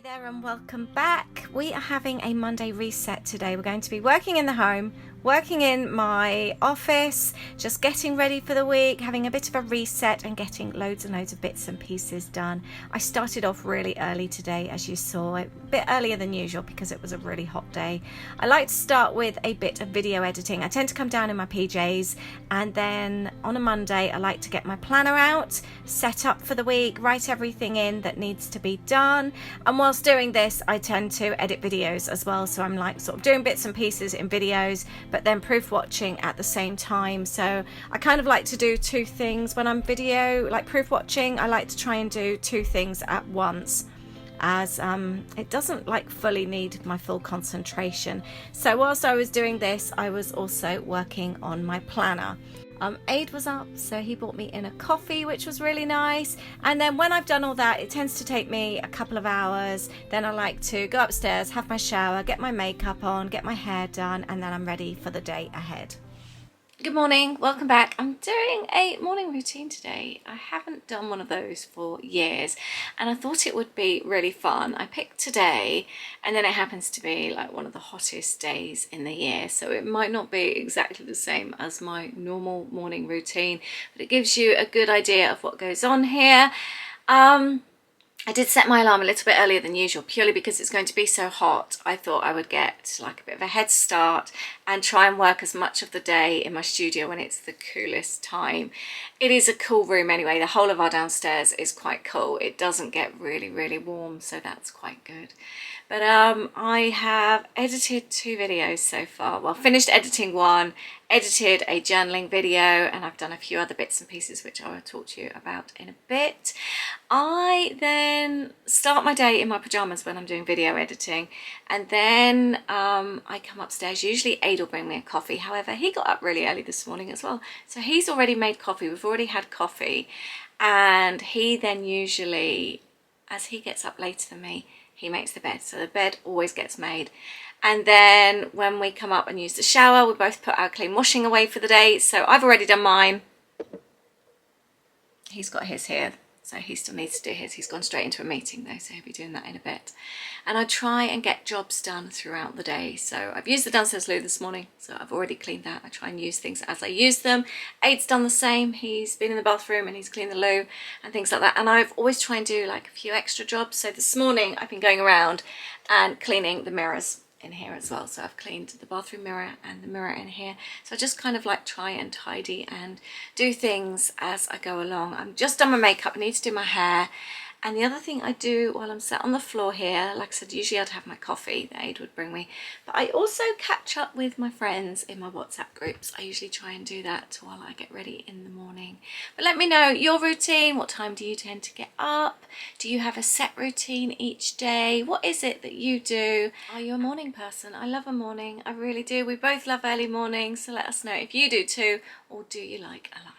there and welcome back. We are having a Monday reset today. We're going to be working in the home, working in my office, just getting ready for the week, having a bit of a reset and getting loads and loads of bits and pieces done. I started off really early today, as you saw, a bit earlier than usual because it was a really hot day. I like to start with a bit of video editing. I tend to come down in my PJs, and then on a Monday I like to get my planner out, set up for the week, write everything in that needs to be done. And whilst doing this, I tend to edit videos as well, so I'm like sort of doing bits and pieces in videos but then proof watching at the same time. So I kind of like to do two things when I'm video, like proof watching. I like to try and do two things at once, as it doesn't like fully need my full concentration. So whilst I was doing this, I was also working on my planner. Aid was up, so he bought me in a coffee, which was really nice. And then when I've done all that, it tends to take me a couple of hours. Then I like to go upstairs, have my shower, get my makeup on, get my hair done, and then I'm ready for the day ahead. Good morning, welcome back. I'm doing a morning routine today. I haven't done one of those for years, and I thought it would be really fun. I picked today, and then it happens to be like one of the hottest days in the year, so it might not be exactly the same as my normal morning routine, but it gives you a good idea of what goes on here. I did set my alarm a little bit earlier than usual, purely because it's going to be so hot. I thought I would get like a bit of a head start and try and work as much of the day in my studio when it's the coolest time. It is a cool room anyway. The whole of our downstairs is quite cool. It doesn't get really warm, so that's quite good. But I have edited 2 videos so far. Well, finished editing one, edited a journaling video, and I've done a few other bits and pieces which I will talk to you about in a bit. I then start my day in my pajamas when I'm doing video editing, and then I come upstairs. Usually Aid will bring me a coffee. However, he got up really early this morning as well, so he's already made coffee. We've already had coffee, and he then usually, as he gets up later than me, he makes the bed. So the bed always gets made. And then when we come up and use the shower, we both put our clean washing away for the day. So I've already done mine. He's got his here, so he still needs to do his. He's gone straight into a meeting though, so he'll be doing that in a bit. And I try and get jobs done throughout the day. So I've used the downstairs loo this morning, so I've already cleaned that. I try and use things as I use them. Aid's done the same. He's been in the bathroom and he's cleaned the loo and things like that. And I've always tried and do like a few extra jobs. So this morning I've been going around and cleaning the mirrors in here as well. So I've cleaned the bathroom mirror and the mirror in here. So I just kind of like try and tidy and do things as I go along. I'm just done my makeup. I need to do my hair. And the other thing I do while I'm sat on the floor here, like I said, usually I'd have my coffee that Aid would bring me, but I also catch up with my friends in my WhatsApp groups. I usually try and do that while I get ready in the morning. But let me know your routine. What time do you tend to get up? Do you have a set routine each day? What is it that you do? Are you a morning person? I love a morning. I really do. We both love early mornings, so let us know if you do too, or do you like a lie?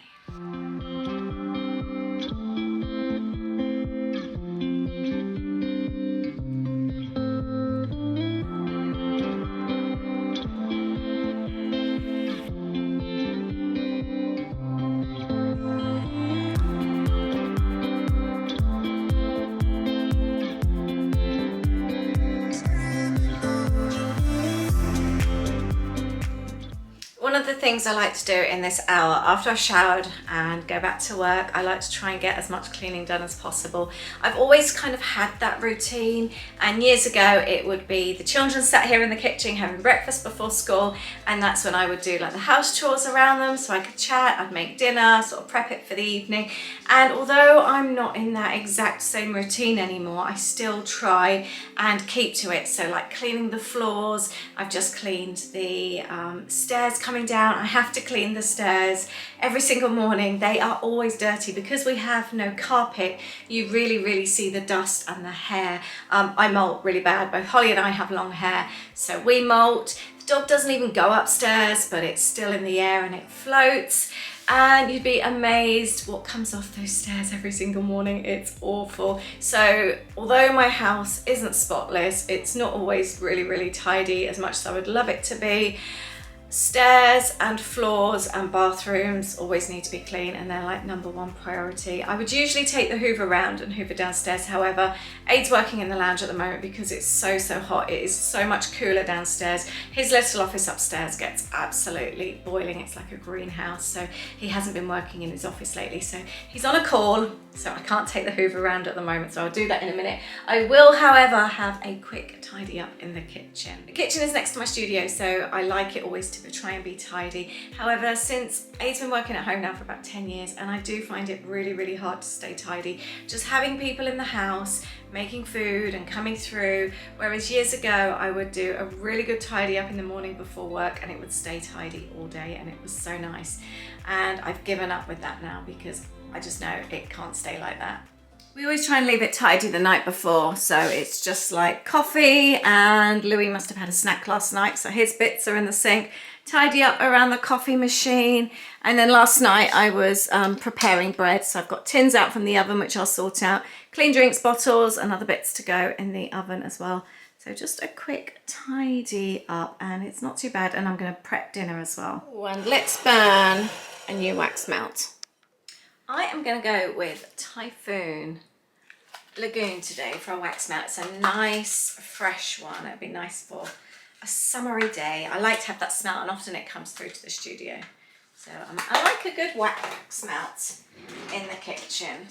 One of the things I like to do in this hour after I've showered and go back to work, I like to try and get as much cleaning done as possible. I've always kind of had that routine, and years ago it would be the children sat here in the kitchen having breakfast before school, and that's when I would do like the house chores around them so I could chat, I'd make dinner, sort of prep it for the evening. And although I'm not in that exact same routine anymore, I still try and keep to it. So like cleaning the floors, I've just cleaned the stairs coming down. I have to clean the stairs every single morning. They are always dirty because we have no carpet. You really see the dust and the hair. I molt really bad. Both Holly and I have long hair, so we molt. The dog doesn't even go upstairs, but it's still in the air and it floats. And you'd be amazed what comes off those stairs every single morning. It's awful. So although my house isn't spotless, it's not always really tidy as much as I would love it to be. Stairs and floors and bathrooms always need to be clean, and they're like #1 priority. I would usually take the hoover around and hoover downstairs. However, Aid's working in the lounge at the moment because it's so hot. It is so much cooler downstairs. His little office upstairs gets absolutely boiling. It's like a greenhouse, so he hasn't been working in his office lately. So he's on a call, so I can't take the hoover around at the moment, so I'll do that in a minute. I will, however, have a quick tidy up in the kitchen. The kitchen is next to my studio, so I like it always to try and be tidy. However, since Aid's been working at home now for about 10 years, and I do find it really hard to stay tidy. Just having people in the house, making food and coming through, whereas years ago I would do a really good tidy up in the morning before work and it would stay tidy all day, and it was so nice. And I've given up with that now because I just know it can't stay like that. We always try and leave it tidy the night before, so it's just like coffee, and Louis must have had a snack last night, so his bits are in the sink. Tidy up around the coffee machine, and then last night I was preparing bread, so I've got tins out from the oven which I'll sort out, clean drinks bottles and other bits to go in the oven as well. So just a quick tidy up, and it's not too bad, and I'm going to prep dinner as well. Oh, and let's burn a new wax melt. I am going to go with Typhoon Lagoon today for a wax melt. It's a nice fresh one. It'd be nice for a summery day. I like to have that smell, and often it comes through to the studio. So I like a good wax melt in the kitchen.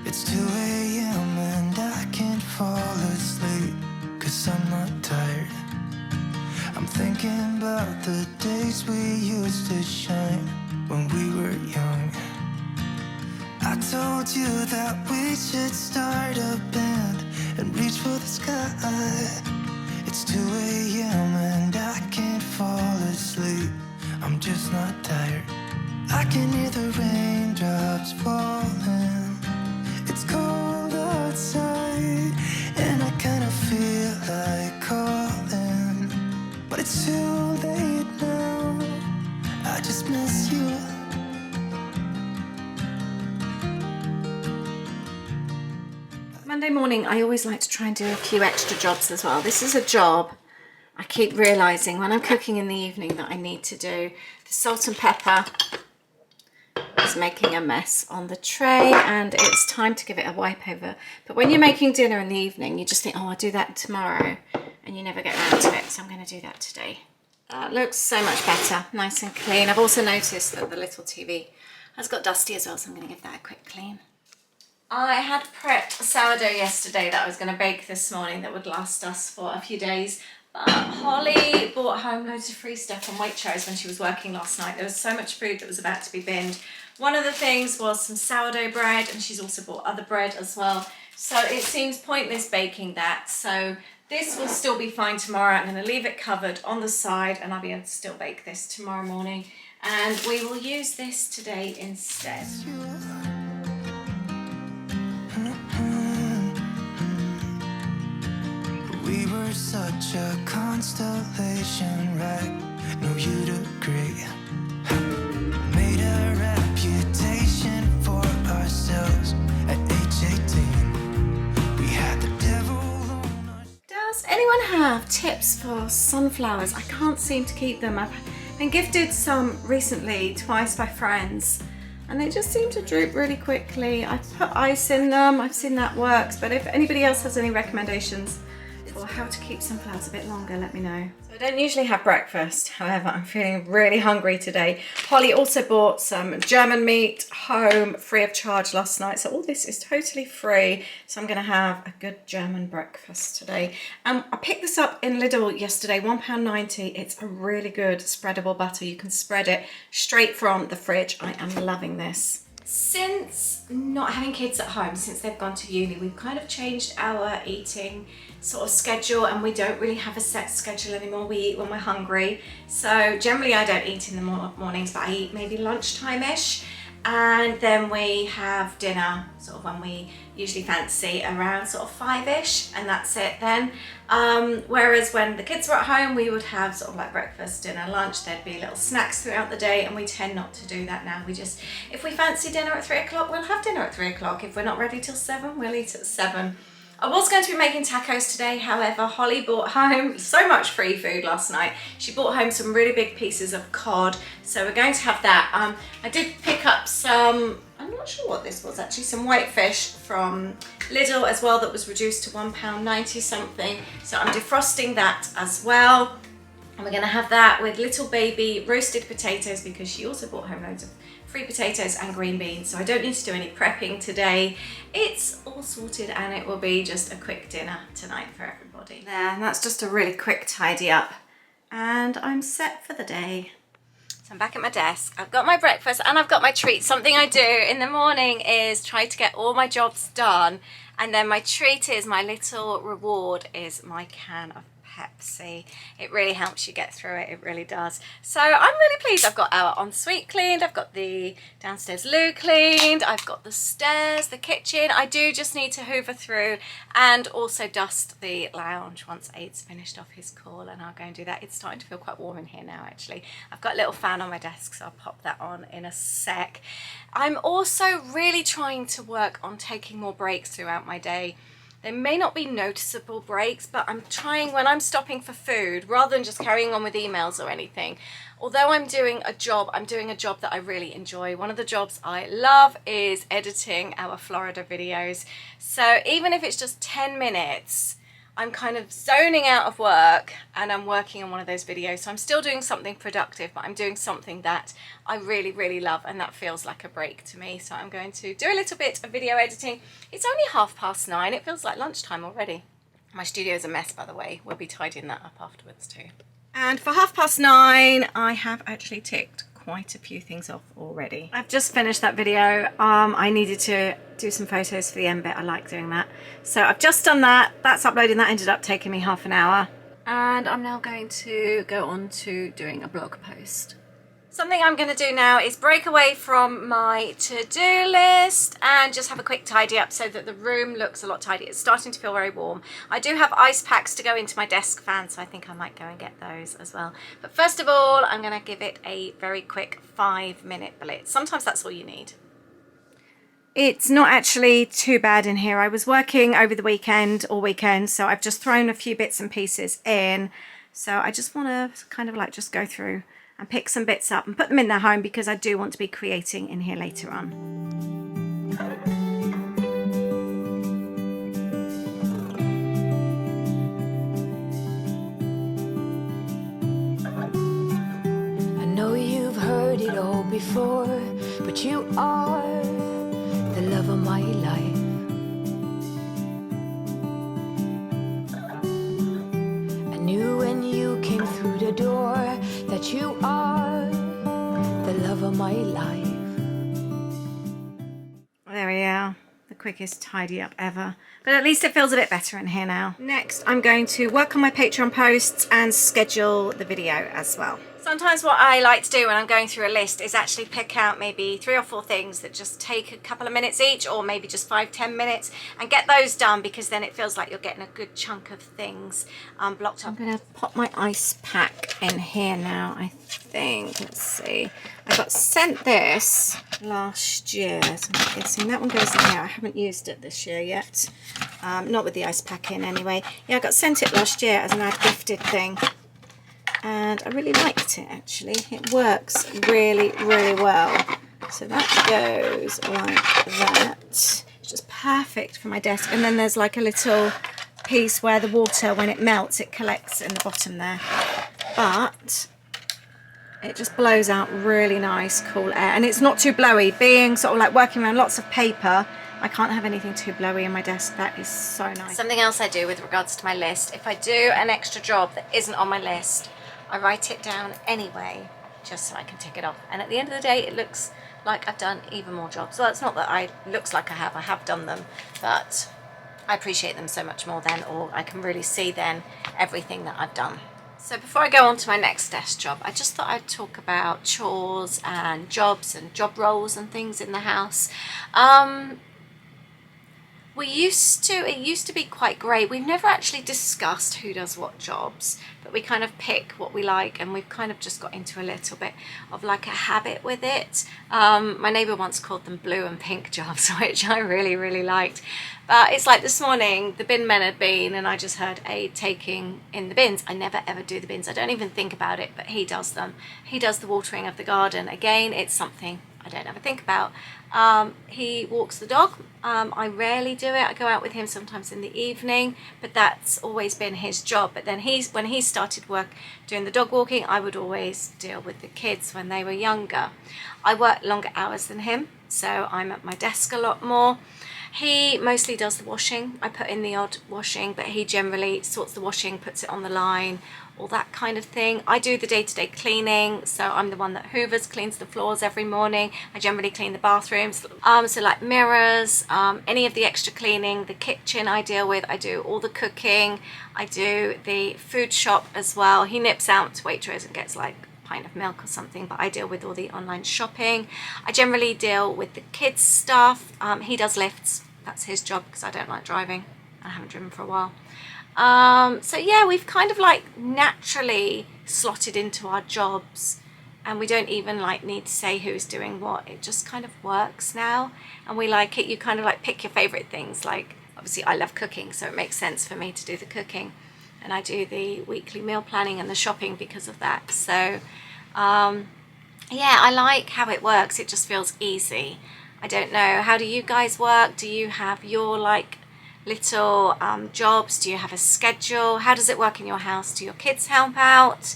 It's 2 a.m. and I can't fall asleep 'cause I'm not tired. I'm thinking about the days we used to shine when we were young. I told you that we should start a band and reach for the sky. It's 2 a.m. and I can't fall asleep. I'm just not tired. I can hear the raindrops falling. It's cold outside and I kinda feel like calling, but it's too late now. I just miss you. Monday morning I always like to try and do a few extra jobs as well. This is a job I keep realising when I'm cooking in the evening that I need to do. The salt and pepper is making a mess on the tray, and it's time to give it a wipe over. But when you're making dinner in the evening, you just think, oh, I'll do that tomorrow, and you never get around to it. So I'm going to do that today. That looks so much better, nice and clean. I've also noticed that the little TV has got dusty as well, so I'm going to give that a quick clean. I had prepped a sourdough yesterday that I was going to bake this morning that would last us for a few days. But Holly brought home loads of free stuff from Waitrose when she was working last night. There was so much food that was about to be binned. One of the things was some sourdough bread, and she's also bought other bread as well. So it seems pointless baking that. So this will still be fine tomorrow. I'm going to leave it covered on the side, and I'll be able to still bake this tomorrow morning. And we will use this today instead. We were such a constellation, right? No, you'd agree. Made a reputation for ourselves at age 18. We had the devil on our... Does anyone have tips for sunflowers? I can't seem to keep them. I've been gifted some recently, twice by friends, and they just seem to droop really quickly. I've put ice in them. I've seen that works, but if anybody else has any recommendations for how to keep sunflowers a bit longer, let me know. So I don't usually have breakfast, however I'm feeling really hungry today. Holly also bought some German meat home free of charge last night, so all this is totally free, so I'm going to have a good German breakfast today. I picked this up in Lidl yesterday, £1.90. It's a really good spreadable butter. You can spread it straight from the fridge. I am loving this. Since not having kids at home, since they've gone to uni, we've kind of changed our eating sort of schedule, and we don't really have a set schedule anymore. We eat when we're hungry. So generally I don't eat in the mornings, but I eat maybe lunchtime-ish. and then we have dinner sort of when we usually fancy around sort of 5ish, and that's it then. Whereas when the kids were at home, we would have sort of like breakfast, dinner, lunch. There'd be little snacks throughout the day, and we tend not to do that now. We just, if we fancy dinner at 3 o'clock, we'll have dinner at 3 o'clock. If we're not ready till 7, we'll eat at 7. I was going to be making tacos today, however, Holly brought home so much free food last night. She brought home some really big pieces of cod, so we're going to have that. I did pick up some, I'm not sure what this was actually, some whitefish from Lidl as well that was reduced to £1.90 something. So I'm defrosting that as well. And we're going to have that with little baby roasted potatoes, because she also brought home loads of free potatoes and green beans, so I don't need to do any prepping today. It's all sorted, and it will be just a quick dinner tonight for everybody. There, and that's just a really quick tidy up, and I'm set for the day. So I'm back at my desk. I've got my breakfast and I've got my treat. Something I do in the morning is try to get all my jobs done, and then my treat is, my little reward is my can of Pepsi. It really helps you get through it, it really does. So I'm really pleased. I've got our ensuite cleaned, I've got the downstairs loo cleaned, I've got the stairs, the kitchen. I do just need to hoover through and also dust the lounge once Aid's finished off his call, and I'll go and do that. It's starting to feel quite warm in here now actually. I've got a little fan on my desk, so I'll pop that on in a sec. I'm also really trying to work on taking more breaks throughout my day. They may not be noticeable breaks, but I'm trying, when I'm stopping for food, rather than just carrying on with emails or anything, although I'm doing a job that I really enjoy. One of the jobs I love is editing our Florida videos. So even if it's just 10 minutes, I'm kind of zoning out of work and I'm working on one of those videos. So I'm still doing something productive, but I'm doing something that I really, really love, and that feels like a break to me. So I'm going to do a little bit of video editing. It's only 9:30. It feels like lunchtime already. My studio's a mess, by the way. We'll be tidying that up afterwards too. And for 9:30, I have actually ticked quite a few things off already. I've just finished that video. I needed to do some photos for the end bit. I like doing that. So I've just done that. That's uploading. That ended up taking me half an hour. And I'm now going to go on to doing a blog post. Something I'm going to do now is break away from my to-do list and just have a quick tidy up so that the room looks a lot tidier. It's starting to feel very warm. I do have ice packs to go into my desk fan, so I think I might go and get those as well. But first of all, I'm going to give it a very quick 5-minute blitz. Sometimes that's all you need. It's not actually too bad in here. I was working over the weekend, all weekend, so I've just thrown a few bits and pieces in. So I just want to kind of like just go through and pick some bits up and put them in their home, because I do want to be creating in here later on. I know you've heard it all before, but you are the love of my life. I knew when you came through the door that you are the love of my life. There we are. The quickest tidy up ever. But at least it feels a bit better in here now. Next, I'm going to work on my Patreon posts and schedule the video as well. Sometimes what I like to do when I'm going through a list is actually pick out maybe 3 or 4 things that just take a couple of minutes each, or maybe just 5-10 minutes, and get those done, because then it feels like you're getting a good chunk of things blocked up. I'm going to pop my ice pack in here now, I think. Let's see. I got sent this last year, so I'm guessing that one goes in here. I haven't used it this year yet. Not with the ice pack in anyway. Yeah, I got sent it last year as an ad gifted thing. And I really liked it actually. It works really, really well. So that goes like that. It's just perfect for my desk. And then there's like a little piece where the water, when it melts, it collects in the bottom there. But it just blows out really nice, cool air. And it's not too blowy. Being sort of like working around lots of paper, I can't have anything too blowy in my desk. That is so nice. Something else I do with regards to my list, if I do an extra job that isn't on my list, I write it down anyway, just so I can tick it off. And at the end of the day, it looks like I've done even more jobs. Well, it's not that looks like I have done them, but I appreciate them so much more then, or I can really see then everything that I've done. So before I go on to my next desk job, I just thought I'd talk about chores and jobs and job roles and things in the house. It used to be quite great. We've never actually discussed who does what jobs, but we kind of pick what we like, and we've kind of just got into a little bit of like a habit with it. My neighbour once called them blue and pink jobs, which I really liked. But it's like this morning, the bin men had been, and I just heard Aid taking in the bins. I never ever do the bins. I don't even think about it, but he does them. He does the watering of the garden. Again, it's something I don't ever think about. He walks the dog. I rarely do it. I go out with him sometimes in the evening, but that's always been his job. But then when he started work doing the dog walking, I would always deal with the kids when they were younger. I work longer hours than him, so I'm at my desk a lot more. He mostly does the washing. I put in the odd washing, but he generally sorts the washing, puts it on the line, all that kind of thing. I do the day-to-day cleaning, so I'm the one that hoovers, cleans the floors every morning. I generally clean the bathrooms, so like mirrors, any of the extra cleaning. The kitchen I deal with. I do all the cooking. I do the food shop as well. He nips out to Waitrose and gets like pint of milk or something, but I deal with all the online shopping. I generally deal with the kids stuff. He does lifts. That's his job because I don't like driving. I haven't driven for a while. So yeah, we've kind of like naturally slotted into our jobs, and we don't even like need to say who's doing what. It just kind of works now, and we like it. You kind of like pick your favorite things. Like obviously I love cooking, so it makes sense for me to do the cooking, and I do the weekly meal planning and the shopping because of that. So yeah, I like how it works. It just feels easy. I don't know, how do you guys work? Do you have your like little jobs? Do you have a schedule? How does it work in your house? Do your kids help out?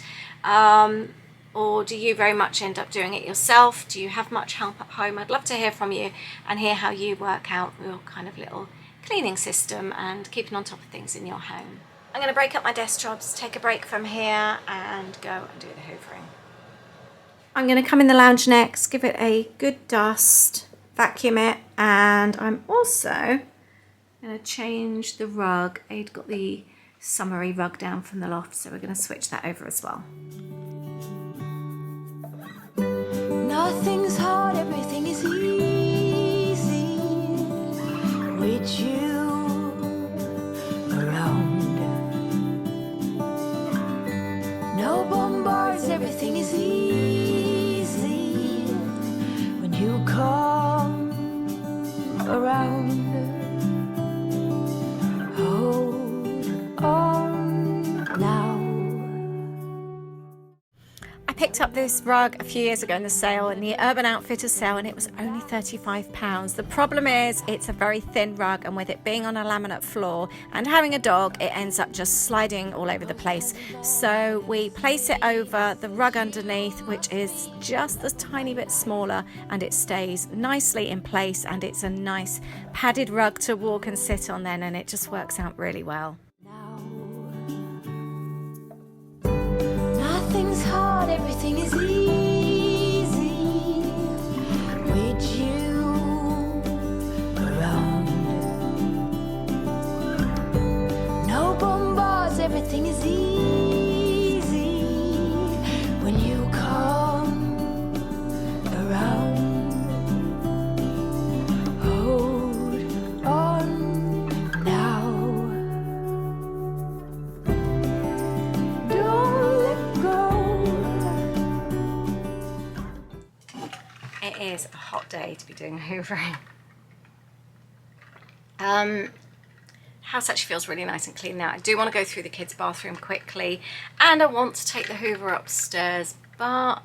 Or do you very much end up doing it yourself? Do you have much help at home? I'd love to hear from you and hear how you work out your kind of little cleaning system and keeping on top of things in your home. I'm going to break up my desk jobs, take a break from here and go and do the hoovering. I'm going to come in the lounge next, give it a good dust, vacuum it, and I'm also going to change the rug. Aid got the summery rug down from the loft, so we're going to switch that over as well. Nothing's hard, everything is easy with you around. No bombards, everything is easy when you come around. Hold on now. I picked up this rug a few years ago in the sale, in the Urban Outfitters sale, and it was only £35. The problem is it's a very thin rug, and with it being on a laminate floor and having a dog, it ends up just sliding all over the place. So we place it over the rug underneath, which is just a tiny bit smaller, and it stays nicely in place, and it's a nice padded rug to walk and sit on then, and it just works out really well. Nothing's hard, everything is easy with you around. No bombards, everything is easy when you come around. Hold on now. It is a hot day to be doing hoovering. House actually feels really nice and clean now. I do want to go through the kids' bathroom quickly, and I want to take the hoover upstairs, but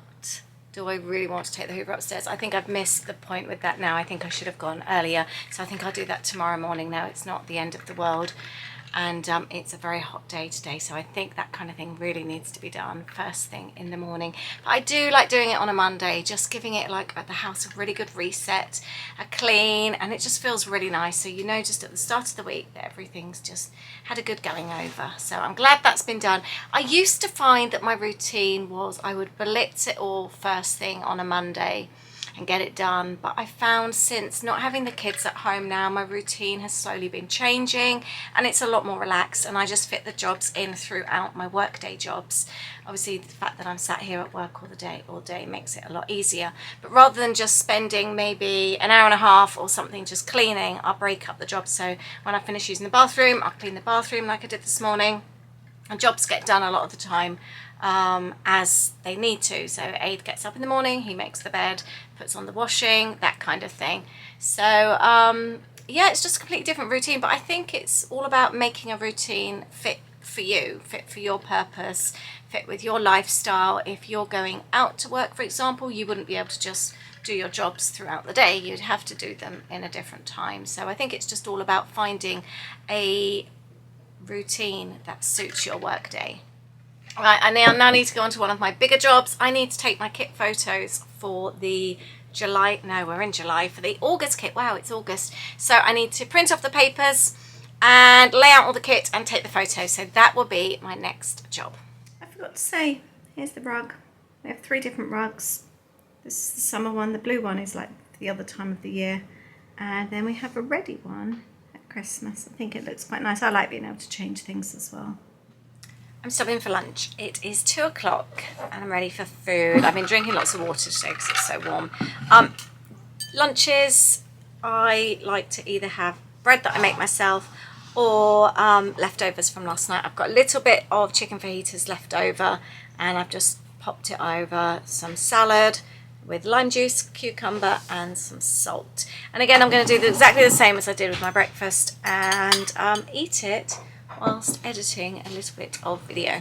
do I really want to take the hoover upstairs? I think I've missed the point with that now. I think I should have gone earlier, so I think I'll do that tomorrow morning now. It's not the end of the world. And it's a very hot day today, so I think that kind of thing really needs to be done first thing in the morning. But I do like doing it on a Monday, just giving it like at the house a really good reset, a clean, and it just feels really nice. So you know just at the start of the week that everything's just had a good going over. So I'm glad that's been done. I used to find that my routine was I would blitz it all first thing on a Monday. and get it done. But I found since not having the kids at home now, my routine has slowly been changing and it's a lot more relaxed, and I just fit the jobs in throughout my workday jobs. Obviously the fact that I'm sat here at work all day makes it a lot easier, but rather than just spending maybe an hour and a half or something just cleaning, I'll break up the job. So when I finish using the bathroom, I'll clean the bathroom like I did this morning, and jobs get done a lot of the time as they need to. So Aid gets up in the morning, he makes the bed, puts on the washing, that kind of thing. So yeah, it's just a completely different routine, but I think it's all about making a routine fit for you, fit for your purpose, fit with your lifestyle. If you're going out to work, for example, you wouldn't be able to just do your jobs throughout the day. You'd have to do them in a different time. So I think it's just all about finding a routine that suits your work day. Right, I now need to go on to one of my bigger jobs. I need to take my kit photos for the July, no, we're in July, for the August kit. Wow, it's August. So I need to print off the papers and lay out all the kit and take the photos. So that will be my next job. I forgot to say, here's the rug. We have 3 different rugs. This is the summer one. The blue one is like the other time of the year. And then we have a reddy one at Christmas. I think it looks quite nice. I like being able to change things as well. I'm stopping for lunch. It is 2 o'clock and I'm ready for food. I've been drinking lots of water today because it's so warm. Lunches, I like to either have bread that I make myself or leftovers from last night. I've got a little bit of chicken fajitas left over and I've just popped it over some salad with lime juice, cucumber and some salt. And again, I'm going to do exactly the same as I did with my breakfast and eat it whilst editing a little bit of video.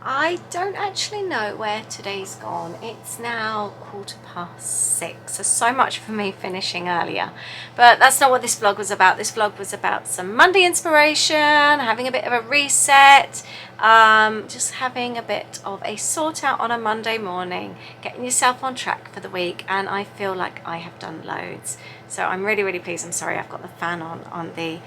I don't actually know where today's gone. It's now 6:15, so much for me finishing earlier. But that's not what this vlog was about. This vlog was about some Monday inspiration, having a bit of a reset, just having a bit of a sort out on a Monday morning, getting yourself on track for the week, and I feel like I have done loads. So I'm really, really pleased. I'm sorry, I've got the fan on the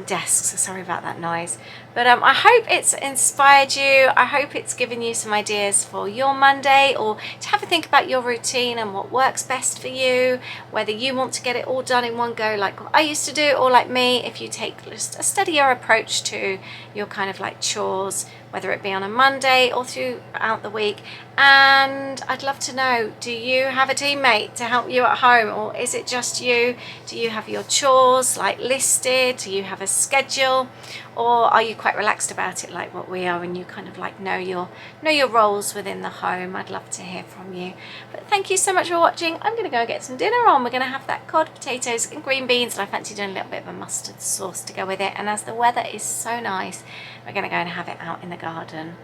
desk, so sorry about that noise. But I hope it's inspired you. I hope it's given you some ideas for your Monday, or to have a think about your routine and what works best for you, whether you want to get it all done in one go like I used to do, or like me, if you take just a steadier approach to your kind of like chores, whether it be on a Monday or throughout the week. And I'd love to know, do you have a teammate to help you at home, or is it just you? Do you have your chores like listed? Do you have a schedule, or are you quite relaxed about it like what we are, and you kind of like know your roles within the home? I'd love to hear from you. But thank you so much for watching. I'm going to go get some dinner on. We're going to have that cod, potatoes and green beans, and I fancy doing a little bit of a mustard sauce to go with it. And as the weather is so nice, we're going to go and have it out in the garden.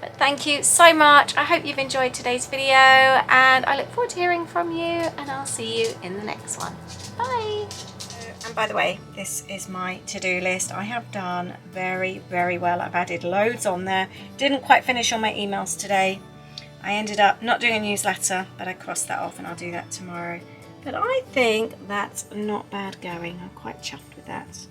But thank you so much. I hope you've enjoyed today's video, and I look forward to hearing from you, and I'll see you in the next one. Bye. And by the way, this is my to-do list. I have done very, very well. I've added loads on there. Didn't quite finish all my emails today. I ended up not doing a newsletter, but I crossed that off and I'll do that tomorrow. But I think that's not bad going. I'm quite chuffed with that.